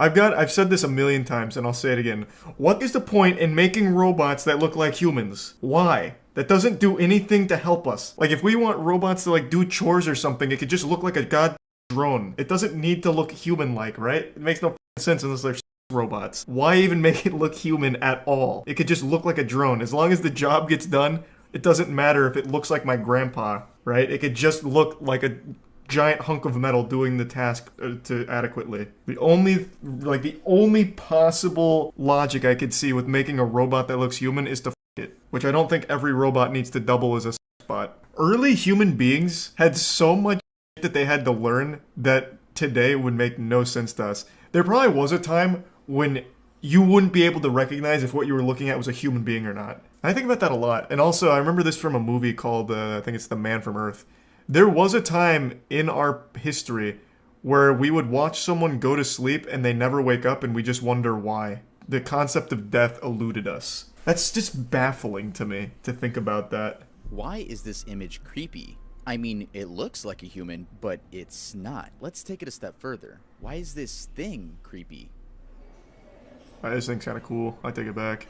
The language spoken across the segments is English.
I've said this a million times and I'll say it again. What is the point in making robots that look like humans? Why? That doesn't do anything to help us. Like if we want robots to like do chores or something, it could just look like a god drone. It doesn't need to look human-like, right? It makes no sense unless they're robots. Why even make it look human at all? It could just look like a drone. As long as the job gets done, it doesn't matter if it looks like my grandpa, right? It could just look like a giant hunk of metal doing the task to adequately. The only possible logic I could see with making a robot that looks human is to f it, which I don't think every robot needs to double as a spot. Early human beings had so much that they had to learn that today would make no sense to us. There probably was a time when you wouldn't be able to recognize if what you were looking at was a human being or not. I think about that a lot. And also, I remember this from a movie called, I think it's The Man from Earth. There was a time in our history where we would watch someone go to sleep and they never wake up and we just wonder why. The concept of death eluded us. That's just baffling to me to think about that. Why is this image creepy? I mean, it looks like a human, but it's not. Let's take it a step further. Why is this thing creepy? I just think it's kind of cool. I take it back.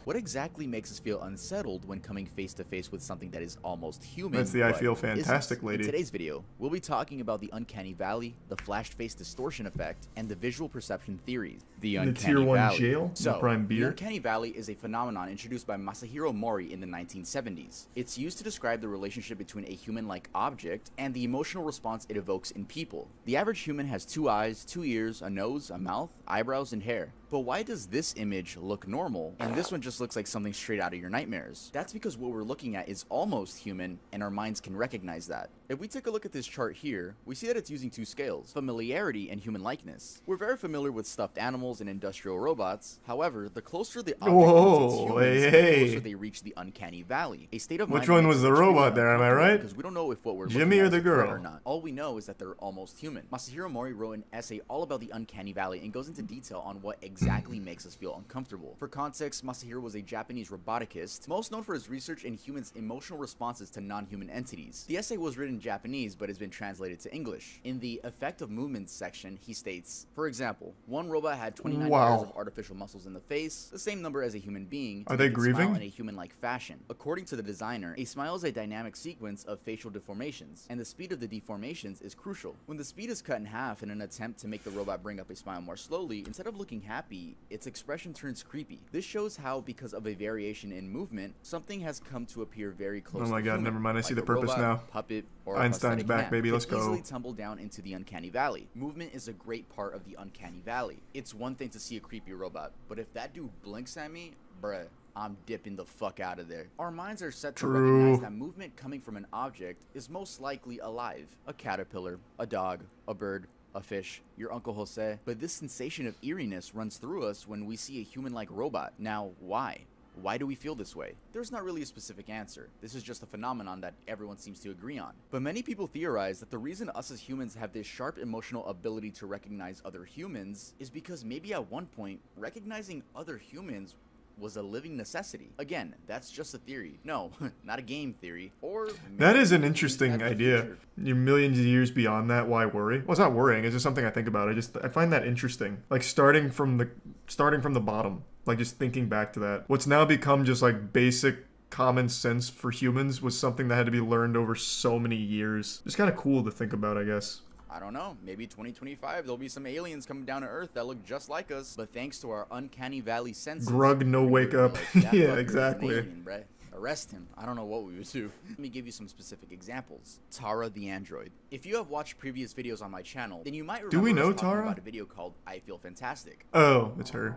What exactly makes us feel unsettled when coming face to face with something that is almost human? That's the I feel fantastic isn't? lady. In today's video, we'll be talking about the uncanny valley, the flashed face distortion effect, and the visual perception theories. The uncanny tier 1 valley. jail? So, prime beer? the uncanny valley is a phenomenon introduced by Masahiro Mori in the 1970s. It's used to describe the relationship between a human-like object and the emotional response it evokes in people. The average human has 2 eyes, 2 ears, a nose, a mouth, eyebrows, and hair. But why does this image look normal, and this one just looks like something straight out of your nightmares? That's because what we're looking at is almost human, and our minds can recognize that. If we take a look at this chart here, we see that it's using 2 scales, familiarity and human likeness. We're very familiar with stuffed animals and industrial robots. However, the closer the object meets its humans, the closer they reach the uncanny valley. A state of mind. Which one was the robot there, am I right? Because we don't know if what we're Jimmy or the girl or not. All we know is that they're almost human. Masahiro Mori wrote an essay all about the uncanny valley and goes into detail on what exactly makes us feel uncomfortable. For context, Masahiro was a Japanese roboticist, most known for his research in humans' emotional responses to non-human entities. The essay was written in Japanese but has been translated to English. In the effect of movements section, he states, for example, one robot had 29 pairs of artificial muscles in the face, the same number as a human being. Are they grieving? Smile in a human-like fashion. According to the designer, a smile is a dynamic sequence of facial deformations, and the speed of the deformations is crucial. When the speed is cut in half in an attempt to make the robot bring up a smile more slowly, instead of looking happy, its expression turns creepy. This shows how, because of a variation in movement, something has come to appear very close. Oh my to god, human, never mind. I see like the a purpose robot, now. Puppet, or Einstein's back, baby. Let's go. Easily tumble down into the uncanny valley. Movement is a great part of the uncanny valley. It's one thing to see a creepy robot, but if that dude blinks at me, bruh, I'm dipping the fuck out of there. Our minds are set to recognize that movement coming from an object is most likely alive. A caterpillar, a dog, a bird, a fish, your Uncle Jose. But this sensation of eeriness runs through us when we see a human-like robot. Now, why? Why do we feel this way? There's not really a specific answer. This is just a phenomenon that everyone seems to agree on. But many people theorize that the reason us as humans have this sharp emotional ability to recognize other humans is because maybe at one point, recognizing other humans was a living necessity. Again, that's just a theory. No, not a game theory. Or that is an interesting idea. You're millions of years beyond that. Why worry? Well, it's not worrying. It's just something I think about. I find that interesting. Like starting from the bottom. Like just thinking back to that. What's now become just like basic common sense for humans was something that had to be learned over so many years. It's kind of cool to think about, I guess. I don't know, maybe 2025 there'll be some aliens coming down to Earth that look just like us, but thanks to our uncanny valley senses. Grug, no wake up. Like, yeah, exactly. Alien, arrest him. I don't know what we would do. Let me give you some specific examples. Tara the android. If you have watched previous videos on my channel, then you might remember do we know us talking Tara? about a video called I Feel Fantastic. Oh, it's her.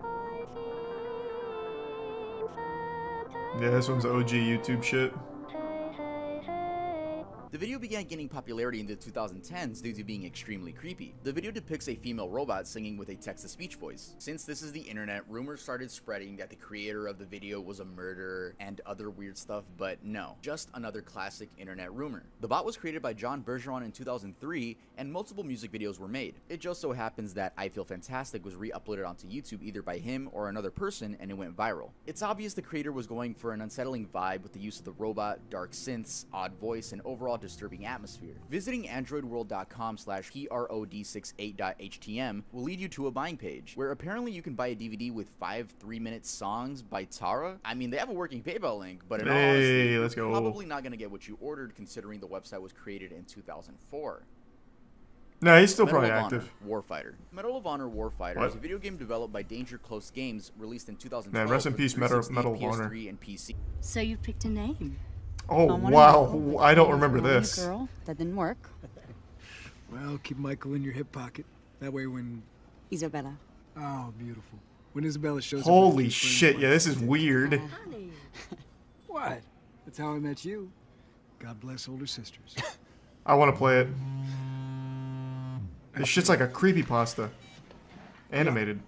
Yeah, this one's OG YouTube shit. The video began gaining popularity in the 2010s due to being extremely creepy. The video depicts a female robot singing with a text-to-speech voice. Since this is the internet, rumors started spreading that the creator of the video was a murderer and other weird stuff, but no, just another classic internet rumor. The bot was created by John Bergeron in 2003, and multiple music videos were made. It just so happens that I Feel Fantastic was re-uploaded onto YouTube either by him or another person, and it went viral. It's obvious the creator was going for an unsettling vibe with the use of the robot, dark synths, odd voice, and overall disturbing atmosphere. Visiting androidworld.com/prod68.htm will lead you to a buying page, where apparently you can buy a DVD with 5 3-minute songs by Tara. I mean, they have a working PayPal link, but in all honesty, let's you're go. probably not going to get what you ordered, considering the website was created in 2004. Nah, he's still Medal probably of active. Honor Warfighter. Medal of Honor Warfighter What? is a video game developed by Danger Close Games, released in 2012 Man, rest in for peace, 360, Medal of Honor. PS3, and PC. So you picked a name. Oh, I wanted wow. Michael, I don't but remember I wanted a this. Girl. That didn't work. Well, keep Michael in your hip pocket. That way when... Isabella. Oh, beautiful. When Isabella shows up... Holy shit, yeah, this is weird. What? That's how I met you. God bless older sisters. I want to play it. This shit's like a creepypasta. Animated.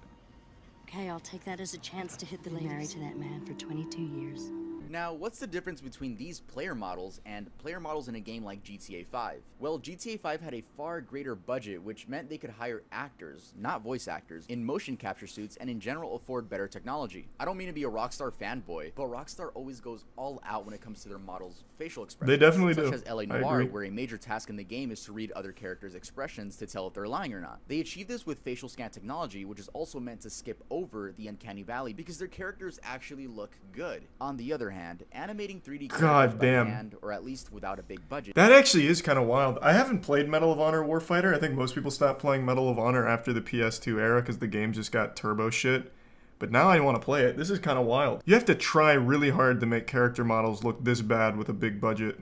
Okay, I'll take that as a chance to hit the ladies. Married to that man for 22 years. Now, what's the difference between these player models and player models in a game like GTA 5? Well, GTA 5 had a far greater budget, which meant they could hire actors, not voice actors, in motion capture suits and in general afford better technology. I don't mean to be a Rockstar fanboy, but Rockstar always goes all out when it comes to their models' facial expressions. They definitely such do. as LA I Noire, agree. where a major task in the game is to read other characters' expressions to tell if they're lying or not. They achieve this with facial scan technology, which is also meant to skip over the uncanny valley because their characters actually look good. On the other hand, animating 3D characters God by damn. hand, or at least without a big budget, That actually is kind of wild. I haven't played Medal of Honor Warfighter. I think most people stopped playing Medal of Honor after the PS2 era because the game just got turbo shit. But now I want to play it. This is kind of wild. You have to try really hard to make character models look this bad with a big budget.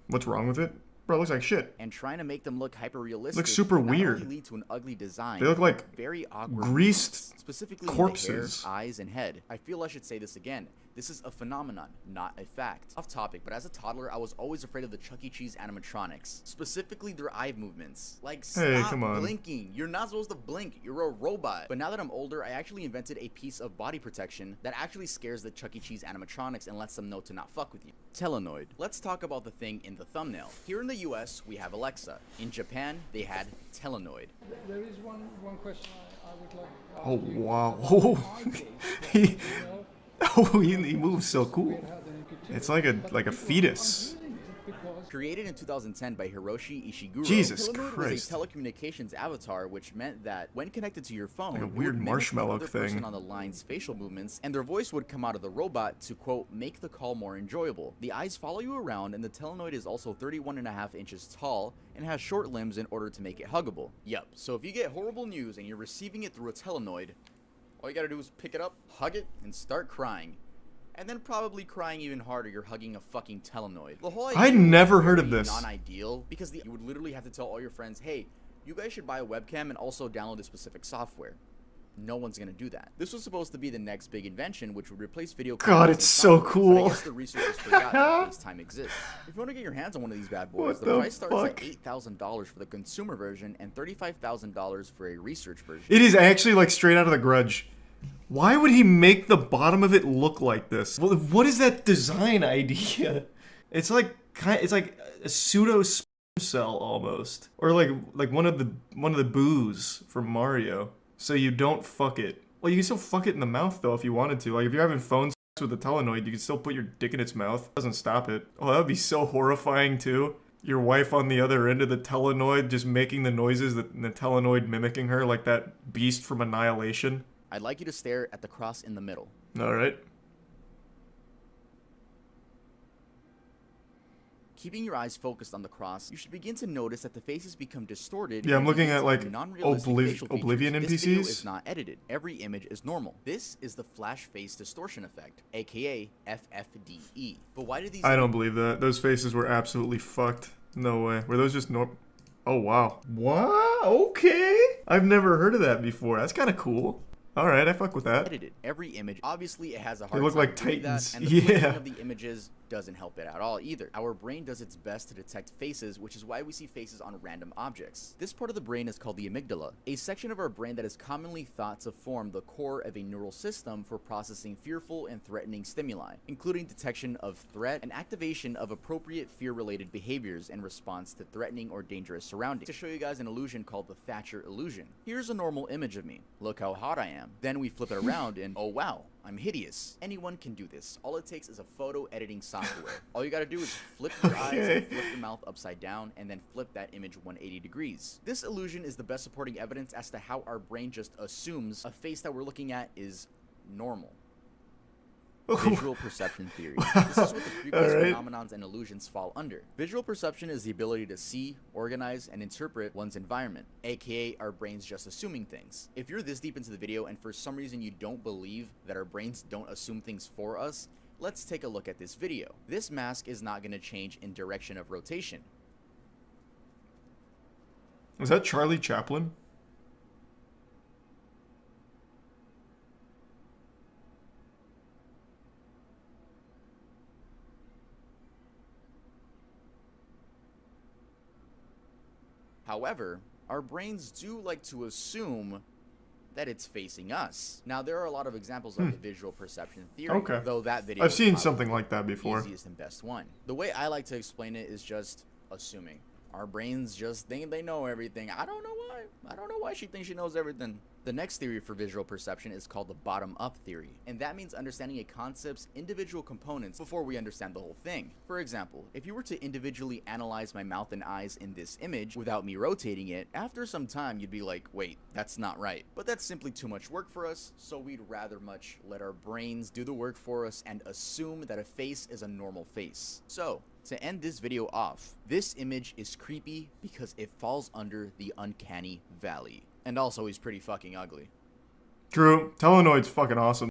What's wrong with it? Bro, it looks like shit. and trying to make them look hyper-realistic Looks super not weird. only lead to an ugly design, They look like but very awkward greased movements, specifically corpses. in the hair, eyes, and head. I feel I should say this again. This is a phenomenon, not a fact. Off topic, but as a toddler, I was always afraid of the Chuck E. Cheese animatronics, specifically their eye movements. Like, Hey, stop come on. blinking. You're not supposed to blink. You're a robot. But now that I'm older, I actually invented a piece of body protection that actually scares the Chuck E. Cheese animatronics and lets them know to not fuck with you. Telenoid. Let's talk about the thing in the thumbnail. Here in the US, we have Alexa. In Japan, they had Telenoid. There is one question I would like to ask Oh, you. wow. You he, know, oh, he moves so cool. it had an intuitive, It's like a but like a people are fetus. unwilling because Created in 2010 by Hiroshi Ishiguro, Jesus Telenoid Christ. was a telecommunications avatar, which meant that when connected to your phone, Like a it would weird mimic the marshmallow other person thing. on the line's facial movements, and their voice would come out of the robot to, quote, make the call more enjoyable. The eyes follow you around, and the Telenoid is also 31.5 inches tall and has short limbs in order to make it huggable. Yup, so if you get horrible news and you're receiving it through a Telenoid, all you gotta do is pick it up, hug it, and start crying. And then probably crying even harder, you're hugging a fucking Telenoid. The whole I'd idea was never heard of very this. non-ideal because you would literally have to tell all your friends, hey, you guys should buy a webcam and also download this specific software. No one's gonna do that. This was supposed to be the next big invention, which would replace video God, conferencing it's so software, but cool. I guess the researchers forgot that FaceTime exists. If you want to get your hands on one of these bad boys, What the the price starts fuck? at $8,000 for the consumer version and $35,000 for a research version. It is actually like straight out of The Grudge. Why would he make the bottom of it look like this? Well, what is that design idea? It's like it's like a pseudo sperm cell almost, or like one of the boos from Mario. So you don't fuck it. Well, you can still fuck it in the mouth though if you wanted to. Like if you're having phone sex with a Telenoid, you can still put your dick in its mouth. Doesn't stop it. Oh, that would be so horrifying too. Your wife on the other end of the Telenoid just making the noises that the Telenoid mimicking her like that beast from Annihilation. I'd like you to stare at the cross in the middle. All right. Keeping your eyes focused on the cross, you should begin to notice that the faces become distorted. Yeah, I'm and looking begin at, to like, have non-realistic facial features. Oblivion This video NPCs. is not edited. Every image is normal. This is the flash face distortion effect, aka FFDE. But why do these? I don't believe that. Those faces were absolutely fucked. No way. Were those just Oh, wow. What? Okay. I've never heard of that before. That's kind of cool. All right, I fuck with that. edited every image? Obviously, it has a hard look time like doing Titans. that, and the Yeah. flickering of the images doesn't help it at all either. Our brain does its best to detect faces, which is why we see faces on random objects. This part of the brain is called the amygdala, a section of our brain that is commonly thought to form the core of a neural system for processing fearful and threatening stimuli, including detection of threat and activation of appropriate fear-related behaviors in response to threatening or dangerous surroundings. To show you guys an illusion called the Thatcher illusion. Here's a normal image of me. Look how hot I am. Then we flip it around and, oh wow, I'm hideous. Anyone can do this. All it takes is a photo editing software. All you gotta do is flip your eyes Okay. and flip your mouth upside down and then flip that image 180 degrees. This illusion is the best supporting evidence as to how our brain just assumes a face that we're looking at is normal. Visual perception theory. This is what the creepiest Alright. phenomenons and illusions fall under. Visual perception is the ability to see, organize, and interpret one's environment, aka our brains just assuming things. If you're this deep into the video and for some reason you don't believe that our brains don't assume things for us, let's take a look at this video. This mask is not going to change in direction of rotation. Is that Charlie Chaplin? However, our brains do like to assume that it's facing us. Now, there are a lot of examples of the visual perception theory, Okay. though that video I've is seen probably something like that before. easiest and best one. The way I like to explain it is just assuming. Our brains just think they know everything. I don't know why. I don't know why she thinks she knows everything. The next theory for visual perception is called the bottom-up theory, and that means understanding a concept's individual components before we understand the whole thing. For example, if you were to individually analyze my mouth and eyes in this image without me rotating it, after some time you'd be like, wait, that's not right. But that's simply too much work for us, so we'd rather much let our brains do the work for us and assume that a face is a normal face. So, to end this video off, this image is creepy because it falls under the uncanny valley. And also, he's pretty fucking ugly. True. Telenoid's fucking awesome.